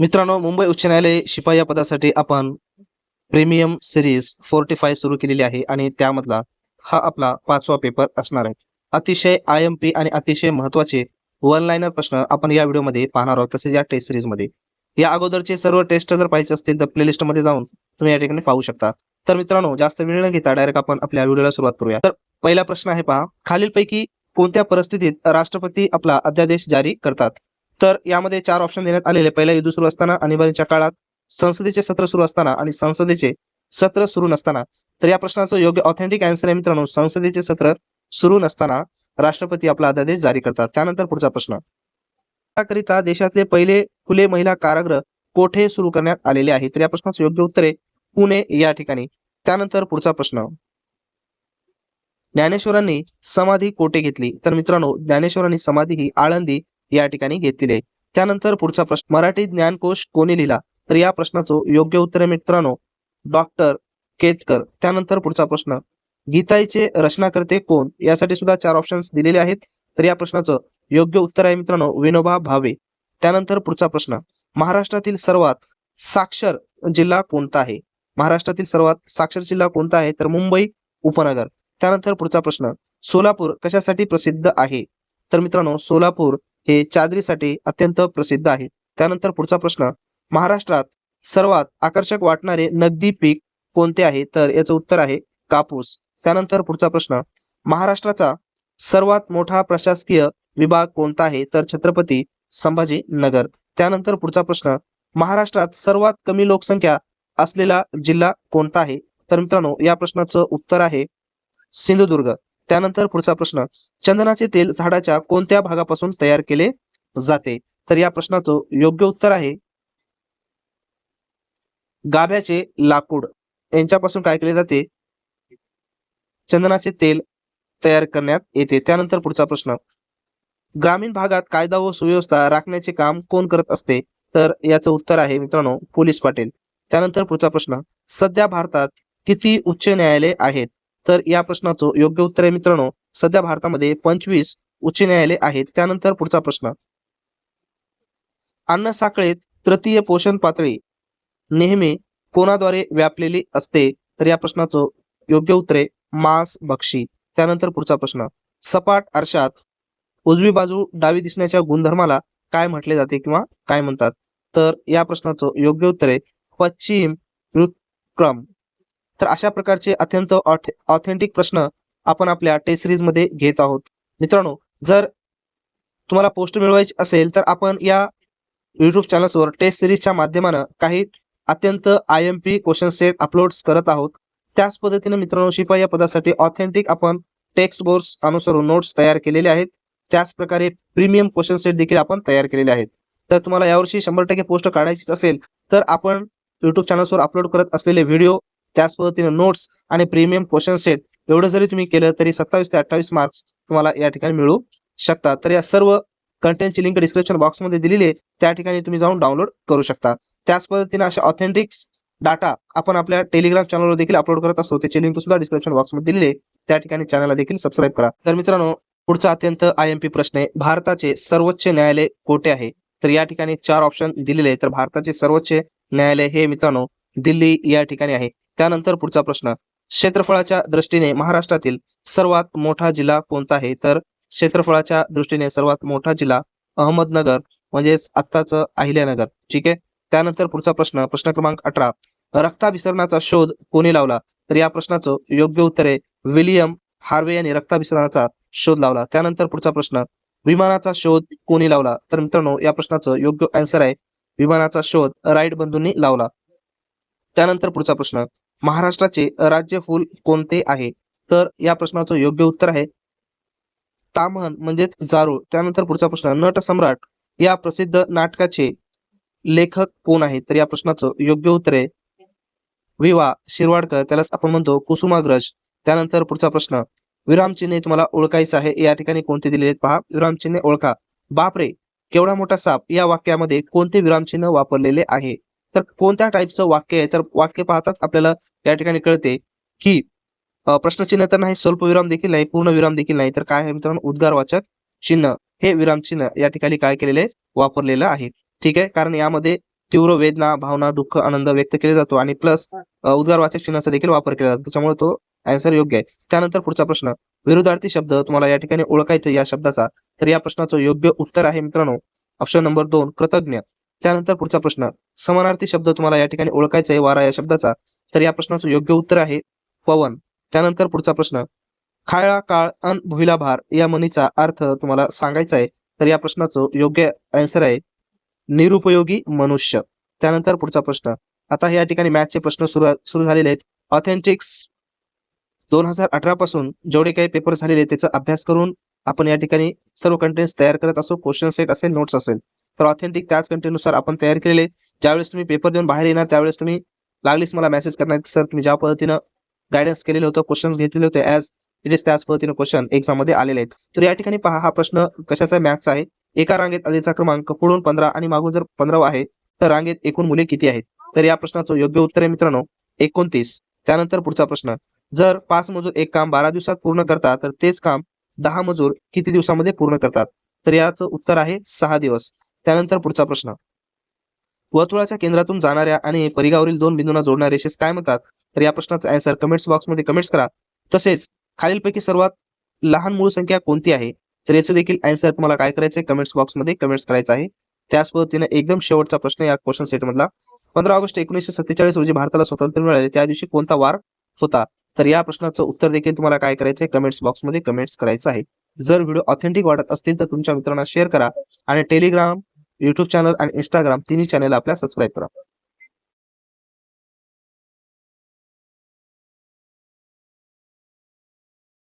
मित्रांनो, मुंबई उच्च न्यायालय शिपाई या पदासाठी आपण प्रीमियम सिरीज 45 सुरू केलेली आहे आणि त्यामधला हा आपला 5वा पेपर असणार आहे. अतिशय IMP आणि अतिशय महत्त्वाचे वन लाइनर प्रश्न आपण या व्हिडिओमध्ये पाहणार आहोत. तसेच या टेस्ट सिरीजमध्ये या अगोदरचे सर्व टेस्ट जर पाहायचे असतील तर प्लेलिस्टमध्ये जाऊन तुम्ही या ठिकाणी पाहू शकता. तर मित्रांनो, जास्त वेळ न घेता डायरेक्ट आपण आपल्या व्हिडिओला सुरुवात करूया. तर पहिला प्रश्न आहे पहा, खालीलपैकी कोणत्या परिस्थितीत राष्ट्रपती आपला अध्यादेश जारी करतात? तर यामध्ये 4 ऑप्शन देण्यात आलेले. पहिला युद्ध सुरू असताना, आणीबाणीच्या काळात, संसदेचे सत्र सुरू असताना आणि संसदेचे सत्र सुरू नसताना. तर या प्रश्नाचं योग्य ऑथेंटिक आन्सर आहे मित्रांनो, संसदेचे सत्र सुरू नसताना राष्ट्रपती आपला अध्यादेश जारी करतात. त्यानंतर पुढचा प्रश्न, त्याकरिता देशाचे पहिले खुले महिला कारागृह कोठे सुरू करण्यात आलेले आहे? तर या प्रश्नाचं योग्य उत्तर आहे पुणे या ठिकाणी. त्यानंतर पुढचा प्रश्न, ज्ञानेश्वरांनी समाधी कोठे घेतली? तर मित्रांनो, ज्ञानेश्वरांनी समाधी ही आळंदी या ठिकाणी घेतलेली आहे. त्यानंतर पुढचा प्रश्न, मराठी ज्ञानकोश कोणी लिहिला? तर या प्रश्नाचं योग्य उत्तर आहे मित्रांनो, डॉक्टर केतकर. त्यानंतर पुढचा प्रश्न, गीताईचे रचनाकर्ते कोण? यासाठी सुद्धा 4 ऑप्शन्स दिलेले आहेत. तर या प्रश्नाचं योग्य उत्तर आहे मित्रांनो, विनोबा भावे. त्यानंतर पुढचा प्रश्न, महाराष्ट्रातील सर्वात साक्षर जिल्हा कोणता आहे? महाराष्ट्रातील सर्वात साक्षर जिल्हा कोणता आहे? तर मुंबई उपनगर. त्यानंतर पुढचा प्रश्न, सोलापूर कशासाठी प्रसिद्ध आहे? तर मित्रांनो, सोलापूर हे चादरीसाठी अत्यंत प्रसिद्ध आहे. त्यानंतर पुढचा प्रश्न, महाराष्ट्रात सर्वात आकर्षक वाटणारे नगदी पीक कोणते आहे? तर याचं उत्तर आहे कापूस. त्यानंतर पुढचा प्रश्न, महाराष्ट्राचा सर्वात मोठा प्रशासकीय विभाग कोणता आहे? तर छत्रपती संभाजीनगर. त्यानंतर पुढचा प्रश्न, महाराष्ट्रात सर्वात कमी लोकसंख्या असलेला जिल्हा कोणता आहे? तर मित्रांनो, या प्रश्नाचं उत्तर आहे सिंधुदुर्ग. त्यानंतर पुढचा प्रश्न, चंदनाचे तेल झाडाच्या कोणत्या भागापासून तयार केले जाते? तर या प्रश्नाचं योग्य उत्तर आहे गाभ्याचे लाकूड यांच्यापासून काय केले जाते? चंदनाचे तेल तयार करण्यात येते. त्यानंतर पुढचा प्रश्न, ग्रामीण भागात कायदा व सुव्यवस्था राखण्याचे काम कोण करत असते? तर याचं उत्तर आहे मित्रांनो, पोलीस पाटील. त्यानंतर पुढचा प्रश्न, सध्या भारतात किती उच्च न्यायालय आहेत? तर या प्रश्नाचं योग्य उत्तर आहे मित्रांनो, सध्या भारतामध्ये 25 उच्च न्यायालय आहेत. त्यानंतर पुढचा प्रश्न, अन्न साखळीत तृतीय पोषण पातळी नेहमी कोणाद्वारे व्यापलेली असते? तर या प्रश्नाचं योग्य उत्तर आहे मांस भक्षी. त्यानंतर पुढचा प्रश्न, सपाट आरशात उजवी बाजू डावी दिसण्याच्या गुणधर्माला काय म्हटले जाते किंवा काय म्हणतात? तर या प्रश्नाचं योग्य उत्तर आहे पश्चिम व्युत्क्रम. तर अशा प्रकारचे अत्यंत ऑथेंटिक प्रश्न आपण आपल्या टेस्ट सिरीज मध्ये घेत आहोत. मित्रांनो, जर तुम्हाला पोस्ट मिळवायची असेल तर आपण या युट्यूब चॅनल्सवर टेस्ट सिरीजच्या माध्यमानं काही अत्यंत IMP क्वेश्चन सेट अपलोड्स करत आहोत. त्याच पद्धतीने मित्रांनो, शिपाई या पदासाठी ऑथेंटिक आपण टेक्स्ट बुक्स अनुसरून नोट्स तयार केलेले आहेत. त्याच प्रकारे प्रीमियम क्वेश्चन सेट देखील आपण तयार केलेले आहेत. तर तुम्हाला यावर्षी 100% पोस्ट काढायचीच असेल तर आपण युट्यूब चॅनल्सवर अपलोड करत असलेले व्हिडिओ, त्याच पद्धतीने नोट्स आणि प्रीमियम क्वेश्चन सेट एवढं जरी तुम्ही केलं तरी 27 ते 28 मार्क्स तुम्हाला या ठिकाणी मिळू शकतात. तर या सर्व कंटेंटची लिंक डिस्क्रिप्शन बॉक्समध्ये दिलेली आहे, त्या ठिकाणी तुम्ही जाऊन डाउनलोड करू शकता. त्याच पद्धतीने अशा ऑथेंटिक डाटा आपण आपल्या टेलिग्राम चॅनलवर देखील अपलोड करत असतो. त्याची लिंक सुद्धा डिस्क्रिप्शन बॉक्समध्ये दिलेली आहे, त्या ठिकाणी चॅनलला देखील सबस्क्राईब करा. तर मित्रांनो, पुढचा अत्यंत IMP प्रश्न आहे, भारताचे सर्वोच्च न्यायालय कोठे आहे? तर या ठिकाणी 4 ऑप्शन दिलेले आहेत. तर भारताचे सर्वोच्च न्यायालय हे मित्रांनो दिल्ली या ठिकाणी आहे. त्यानंतर पुढचा प्रश्न, क्षेत्रफळाच्या दृष्टीने महाराष्ट्रातील सर्वात मोठा जिल्हा कोणता आहे? तर क्षेत्रफळाच्या दृष्टीने सर्वात मोठा जिल्हा अहमदनगर, म्हणजेच आत्ताचं अहिल्यानगर. ठीक आहे. त्यानंतर पुढचा प्रश्न, प्रश्न क्रमांक 18, रक्ताभिसरणाचा शोध कोणी लावला? तर या प्रश्नाचं योग्य उत्तर आहे विलियम हार्वे यांनी रक्ताभिसरणाचा शोध लावला. त्यानंतर पुढचा प्रश्न, विमानाचा शोध कोणी लावला? तर मित्रांनो, या प्रश्नाचं योग्य आन्सर आहे विमानाचा शोध राईट बंधूंनी लावला. त्यानंतर पुढचा प्रश्न, महाराष्ट्राचे राज्य फूल कोणते आहे? तर या प्रश्नाचं योग्य उत्तर आहे ताम्हण म्हणजेच जारूळ. त्यानंतर पुढचा प्रश्न, नट सम्राट या प्रसिद्ध नाटकाचे लेखक कोण आहेत? तर या प्रश्नाचं योग्य उत्तर आहे विवा शिरवाडकर, त्यालाच आपण म्हणतो कुसुमाग्रज. त्यानंतर पुढचा प्रश्न, विरामचिन्हे तुम्हाला ओळखायचं आहे, या ठिकाणी कोणते दिलेले आहेत पहा, विरामचिन्हे ओळखा. बापरे केवढा मोठा साप या वाक्यामध्ये कोणते विरामचिन्ह वापरलेले आहे? तर कोणत्या टाईपचं वाक्य आहे? तर वाक्य पाहताच आपल्याला या ठिकाणी कळते की प्रश्नचिन्ह तर नाही, स्वल्प विराम देखील नाही, पूर्ण विराम देखील नाही, तर काय आहे मित्रांनो, उद्गारवाचक चिन्ह हे विराम चिन्ह या ठिकाणी काय केलेले वापरलेलं आहे. ठीक आहे, कारण यामध्ये तीव्र वेदना, भावना, दुःख, आनंद व्यक्त केला जातो आणि प्लस उद्गारवाचक चिन्हाचा देखील वापर केला जातो, त्याच्यामुळे तो आन्सर योग्य आहे. त्यानंतर पुढचा प्रश्न, विरुद्धार्थी शब्द तुम्हाला या ठिकाणी ओळखायचा या शब्दाचा, तर या प्रश्नाचं योग्य उत्तर आहे मित्रांनो ऑप्शन नंबर 2 कृतज्ञ. त्यानंतर पुढचा प्रश्न, समानार्थी शब्द तुम्हाला या ठिकाणी ओळखायचा आहे वारा या शब्दाचा, तर या प्रश्नाचं योग्य उत्तर आहे पवन. त्यानंतर पुढचा प्रश्न, खायला काळ अन भुईला भार या म्हणीचा अर्थ तुम्हाला सांगायचा आहे, तर या प्रश्नाचं योग्य आन्सर आहे निरुपयोगी मनुष्य. त्यानंतर पुढचा प्रश्न, आता या ठिकाणी मॅथ्सचे प्रश्न सुरू झालेले आहेत. ऑथेंटिक्स 2018 पासून जेवढे काही पेपर झालेले त्याचा अभ्यास करून आपण या ठिकाणी सर्व कंटेंट्स तयार करत असो, क्वेश्चन सेट असेल, नोट्स असेल, तर ऑथेंटिक त्याच कंटेंटनुसार आपण तयार केलेले. ज्यावेळेस तुम्ही पेपर देऊन बाहेर येणार त्यावेळेस तुम्ही लागलीच मला मेसेज करणार की सर तुम्ही ज्या पद्धतीनं गायडन्स केलेलं होतं, क्वेश्चन्स घेतलेले होते ॲज इट इज त्याच पद्धतीने क्वेश्चन एक्झाम मध्ये आलेले आहेत. तर या ठिकाणी पहा, हा प्रश्न कशाचा मॅथ्सचा आहे. एका रांगेत आधीचा क्रमांक पुढून 15 आणि मागून जर 15 आहे तर रांगेत एकूण मुले किती आहेत, तर या प्रश्नाचं योग्य उत्तर आहे मित्रांनो 29. त्यानंतर पुढचा प्रश्न, जर 5 मजूर एक काम 12 दिवसात पूर्ण करतात तर तेच काम 10 मजूर किती दिवसामध्ये पूर्ण करतात, तर याचं उत्तर आहे 6 दिवस. त्यानंतर पुढचा प्रश्न, वर्तुळाच्या केंद्रातून जाणाऱ्या आणि परिघावरील 2 बिंदूंना जोडणाऱ्या रेषेस काय म्हणतात, तर या प्रश्नाचा आन्सर कमेंट्स बॉक्समध्ये कमेंट्स करा. तसेच खालीलपैकी सर्वात लहान मूळ संख्या कोणती आहे, तर याचं देखील आन्सर तुम्हाला काय करायचं आहे कमेंट्स बॉक्समध्ये कमेंट्स करायचं आहे. त्याच पद्धतीने एकदम शेवटचा प्रश्न या क्वेश्चन सेट मधला, 15 ऑगस्ट 1947 रोजी भारताला स्वातंत्र्य मिळाले त्या दिवशी कोणता वार होता, तर या प्रश्नाचं उत्तर देखील तुम्हाला काय करायचं आहे कमेंट्स बॉक्समध्ये कमेंट्स करायचं आहे. जर व्हिडिओ ऑथेंटिक वाटत असतील तर तुमच्या मित्रांना शेअर करा आणि टेलिग्राम, युट्यूब चॅनल आणि इंस्टाग्राम तिन्ही चॅनल आपल्या सबस्क्राईब करा.